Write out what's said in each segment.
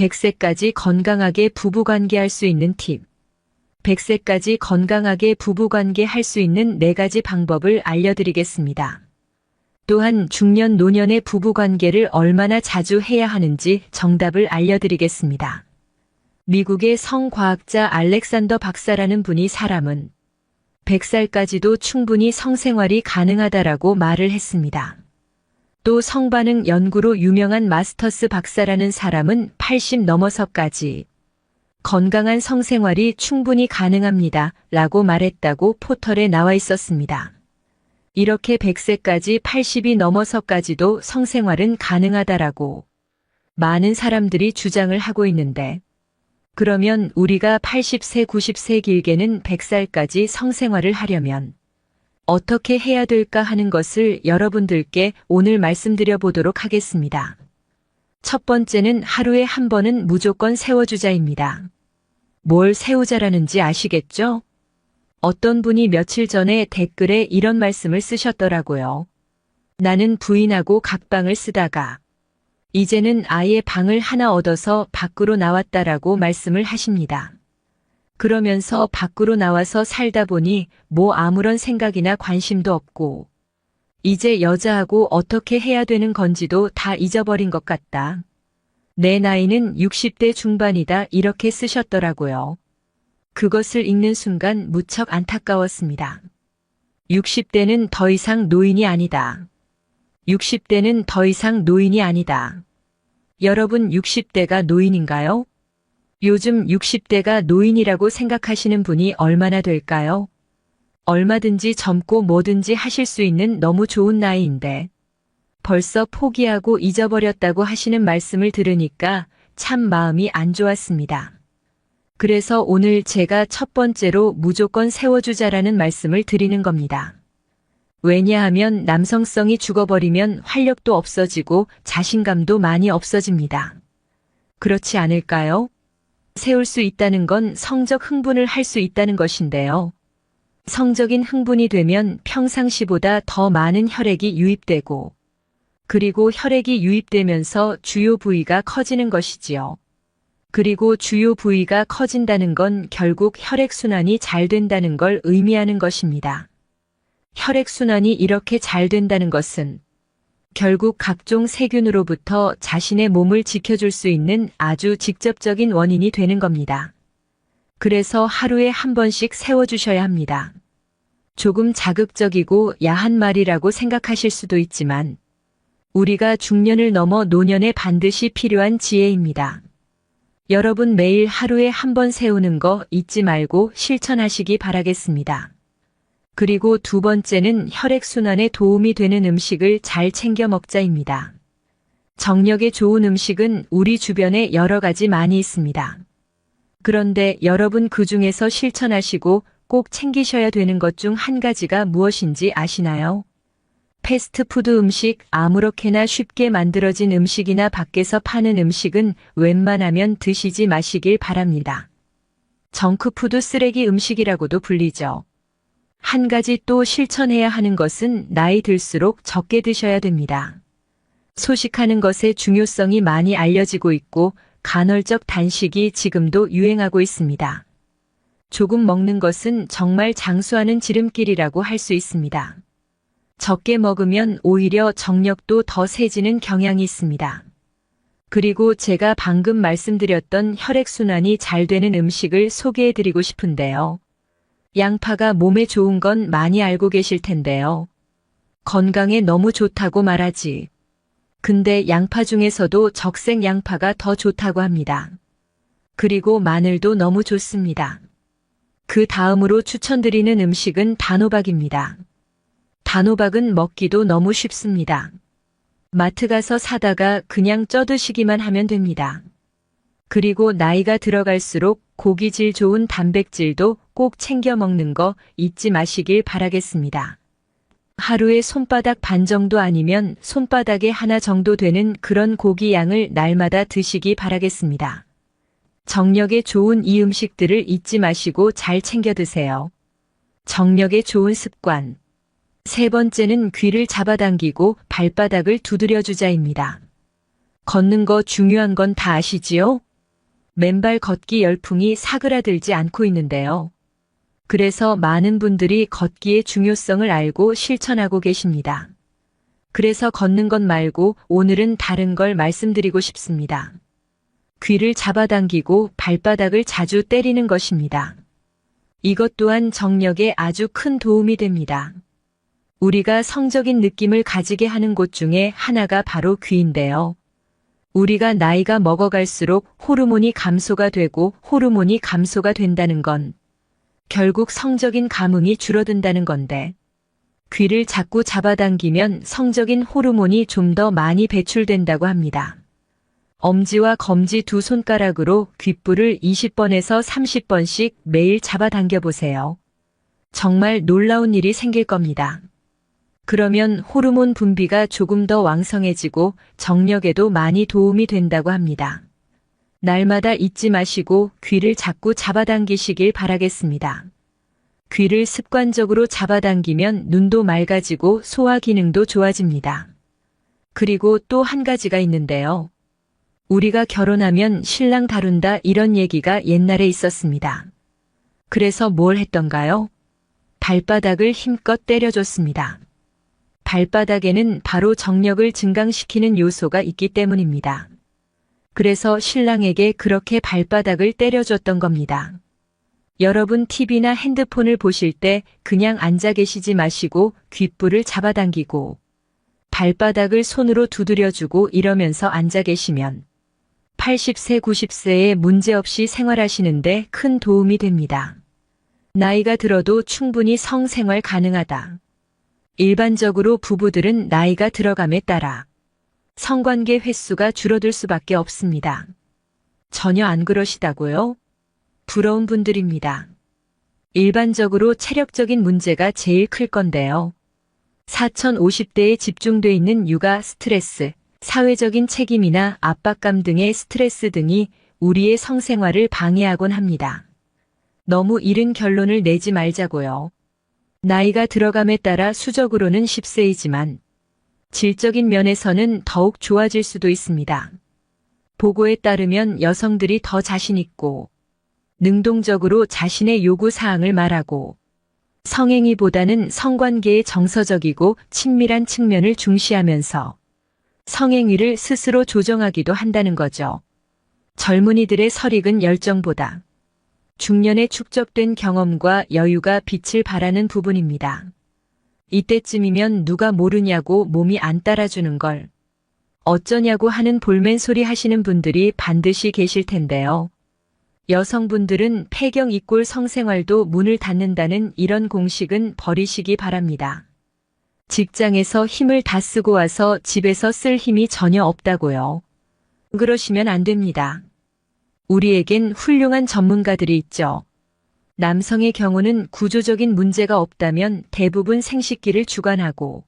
100세까지 건강하게 부부관계 할 수 있는 팁. 100세까지 건강하게 부부관계 할 수 있는 4가지 방법을 알려드리겠습니다. 또한 중년 노년의 부부관계를 얼마나 자주 해야 하는지 정답을 알려드리겠습니다. 미국의 성과학자 알렉산더 박사라는 분이 사람은 100살까지도 충분히 성생활이 가능하다라고 말을 했습니다. 또 성반응 연구로 유명한 마스터스 박사라는 사람은 80 넘어서까지 건강한 성생활이 충분히 가능합니다 라고 말했다고 포털에 나와 있었습니다. 이렇게 100세까지 80이 넘어서까지도 성생활은 가능하다라고 많은 사람들이 주장을 하고 있는데, 그러면 우리가 80세, 90세 길게는 100살까지 성생활을 하려면 어떻게 해야 될까 하는 것을 여러분들께 오늘 말씀드려 보도록 하겠습니다. 첫 번째는 하루에 한 번은 무조건 세워주자입니다. 뭘 세우자라는지 아시겠죠? 어떤 분이 며칠 전에 댓글에 이런 말씀을 쓰셨더라고요. 나는 부인하고 각방을 쓰다가 이제는 아예 방을 하나 얻어서 밖으로 나왔다라고 말씀을 하십니다. 그러면서 밖으로 나와서 살다 보니 뭐 아무런 생각이나 관심도 없고 이제 여자하고 어떻게 해야 되는 건지도 다 잊어버린 것 같다. 내 나이는 60대 중반이다 이렇게 쓰셨더라고요. 그것을 읽는 순간 무척 안타까웠습니다. 60대는 더 이상 노인이 아니다. 60대는 더 이상 노인이 아니다. 여러분 60대가 노인인가요? 요즘 60대가 노인이라고 생각하시는 분이 얼마나 될까요? 얼마든지 젊고 뭐든지 하실 수 있는 너무 좋은 나이인데 벌써 포기하고 잊어버렸다고 하시는 말씀을 들으니까 참 마음이 안 좋았습니다. 그래서 오늘 제가 첫 번째로 무조건 세워주자라는 말씀을 드리는 겁니다. 왜냐하면 남성성이 죽어버리면 활력도 없어지고 자신감도 많이 없어집니다. 그렇지 않을까요? 세울 수 있다는 건 성적 흥분을 할 수 있다는 것인데요. 성적인 흥분이 되면 평상시보다 더 많은 혈액이 유입되고 그리고 혈액이 유입되면서 주요 부위가 커지는 것이지요. 그리고 주요 부위가 커진다는 건 결국 혈액순환이 잘 된다는 걸 의미하는 것입니다. 혈액순환이 이렇게 잘 된다는 것은 결국 각종 세균으로부터 자신의 몸을 지켜줄 수 있는 아주 직접적인 원인이 되는 겁니다. 그래서 하루에 한 번씩 세워주셔야 합니다. 조금 자극적이고 야한 말이라고 생각하실 수도 있지만 우리가 중년을 넘어 노년에 반드시 필요한 지혜입니다. 여러분 매일 하루에 한 번 세우는 거 잊지 말고 실천하시기 바라겠습니다. 그리고 두 번째는 혈액순환에 도움이 되는 음식을 잘 챙겨 먹자입니다. 정력에 좋은 음식은 우리 주변에 여러 가지 많이 있습니다. 그런데 여러분 그 중에서 실천하시고 꼭 챙기셔야 되는 것 중 한 가지가 무엇인지 아시나요? 패스트푸드 음식, 아무렇게나 쉽게 만들어진 음식이나 밖에서 파는 음식은 웬만하면 드시지 마시길 바랍니다. 정크푸드 쓰레기 음식이라고도 불리죠. 한 가지 또 실천해야 하는 것은 나이 들수록 적게 드셔야 됩니다. 소식하는 것의 중요성이 많이 알려지고 있고 간헐적 단식이 지금도 유행하고 있습니다. 조금 먹는 것은 정말 장수하는 지름길이라고 할 수 있습니다. 적게 먹으면 오히려 정력도 더 세지는 경향이 있습니다. 그리고 제가 방금 말씀드렸던 혈액순환이 잘 되는 음식을 소개해드리고 싶은데요. 양파가 몸에 좋은 건 많이 알고 계실 텐데요. 건강에 너무 좋다고 말하지. 근데 양파 중에서도 적색 양파가 더 좋다고 합니다. 그리고 마늘도 너무 좋습니다. 그 다음으로 추천드리는 음식은 단호박입니다. 단호박은 먹기도 너무 쉽습니다. 마트 가서 사다가 그냥 쪄드시기만 하면 됩니다. 그리고 나이가 들어갈수록 고기질 좋은 단백질도 꼭 챙겨 먹는 거 잊지 마시길 바라겠습니다. 하루에 손바닥 반 정도 아니면 손바닥에 하나 정도 되는 그런 고기 양을 날마다 드시기 바라겠습니다. 정력에 좋은 이 음식들을 잊지 마시고 잘 챙겨 드세요. 정력에 좋은 습관. 세 번째는 귀를 잡아당기고 발바닥을 두드려 주자입니다. 걷는 거 중요한 건 다 아시지요? 맨발 걷기 열풍이 사그라들지 않고 있는데요. 그래서 많은 분들이 걷기의 중요성을 알고 실천하고 계십니다. 그래서 걷는 것 말고 오늘은 다른 걸 말씀드리고 싶습니다. 귀를 잡아당기고 발바닥을 자주 때리는 것입니다. 이것 또한 정력에 아주 큰 도움이 됩니다. 우리가 성적인 느낌을 가지게 하는 곳 중에 하나가 바로 귀인데요. 우리가 나이가 먹어갈수록 호르몬이 감소가 되고 호르몬이 감소가 된다는 건 결국 성적인 감흥이 줄어든다는 건데 귀를 자꾸 잡아당기면 성적인 호르몬이 좀 더 많이 배출된다고 합니다. 엄지와 검지 두 손가락으로 귓불을 20번에서 30번씩 매일 잡아당겨 보세요. 정말 놀라운 일이 생길 겁니다. 그러면 호르몬 분비가 조금 더 왕성해지고 정력에도 많이 도움이 된다고 합니다. 날마다 잊지 마시고 귀를 자꾸 잡아당기시길 바라겠습니다. 귀를 습관적으로 잡아당기면 눈도 맑아지고 소화 기능도 좋아집니다. 그리고 또 한 가지가 있는데요. 우리가 결혼하면 신랑 다룬다 이런 얘기가 옛날에 있었습니다. 그래서 뭘 했던가요? 발바닥을 힘껏 때려줬습니다. 발바닥에는 바로 정력을 증강시키는 요소가 있기 때문입니다. 그래서 신랑에게 그렇게 발바닥을 때려줬던 겁니다. 여러분 TV나 핸드폰을 보실 때 그냥 앉아 계시지 마시고 귓불을 잡아당기고 발바닥을 손으로 두드려주고 이러면서 앉아 계시면 80세, 90세에 문제없이 생활하시는데 큰 도움이 됩니다. 나이가 들어도 충분히 성생활 가능하다. 일반적으로 부부들은 나이가 들어감에 따라 성관계 횟수가 줄어들 수밖에 없습니다. 전혀 안 그러시다고요? 부러운 분들입니다. 일반적으로 체력적인 문제가 제일 클 건데요. 4050대에 집중돼 있는 육아 스트레스, 사회적인 책임이나 압박감 등의 스트레스 등이 우리의 성생활을 방해하곤 합니다. 너무 이른 결론을 내지 말자고요. 나이가 들어감에 따라 수적으로는 10세이지만 질적인 면에서는 더욱 좋아질 수도 있습니다. 보고에 따르면 여성들이 더 자신있고 능동적으로 자신의 요구사항을 말하고 성행위보다는 성관계의 정서적이고 친밀한 측면을 중시하면서 성행위를 스스로 조정하기도 한다는 거죠. 젊은이들의 설익은 열정보다 중년에 축적된 경험과 여유가 빛을 발하는 부분입니다. 이때쯤이면 누가 모르냐고 몸이 안 따라주는 걸 어쩌냐고 하는 볼멘 소리 하시는 분들이 반드시 계실 텐데요. 여성분들은 폐경 이꼴 성생활도 문을 닫는다는 이런 공식은 버리시기 바랍니다. 직장에서 힘을 다 쓰고 와서 집에서 쓸 힘이 전혀 없다고요. 그러시면 안 됩니다. 우리에겐 훌륭한 전문가들이 있죠. 남성의 경우는 구조적인 문제가 없다면 대부분 생식기를 주관하고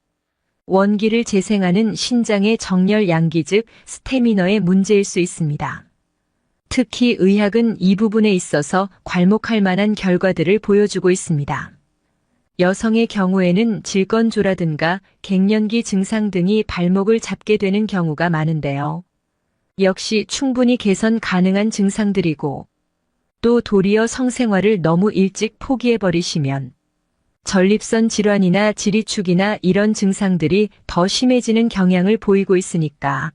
원기를 재생하는 신장의 정렬 양기 즉 스태미너의 문제일 수 있습니다. 특히 의학은 이 부분에 있어서 괄목할 만한 결과들을 보여주고 있습니다. 여성의 경우에는 질건조라든가 갱년기 증상 등이 발목을 잡게 되는 경우가 많은데요. 역시 충분히 개선 가능한 증상들이고 또 도리어 성생활을 너무 일찍 포기해버리시면 전립선 질환이나 지리축이나 이런 증상들이 더 심해지는 경향을 보이고 있으니까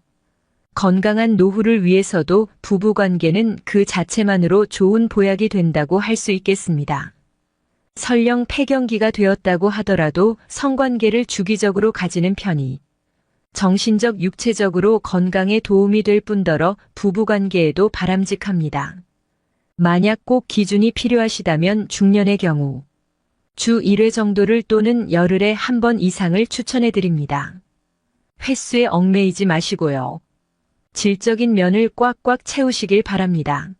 건강한 노후를 위해서도 부부관계는 그 자체만으로 좋은 보약이 된다고 할 수 있겠습니다. 설령 폐경기가 되었다고 하더라도 성관계를 주기적으로 가지는 편이 정신적, 육체적으로 건강에 도움이 될 뿐더러 부부관계에도 바람직합니다. 만약 꼭 기준이 필요하시다면 중년의 경우 주 1회 정도를 또는 열흘에 한 번 이상을 추천해 드립니다. 횟수에 얽매이지 마시고요. 질적인 면을 꽉꽉 채우시길 바랍니다.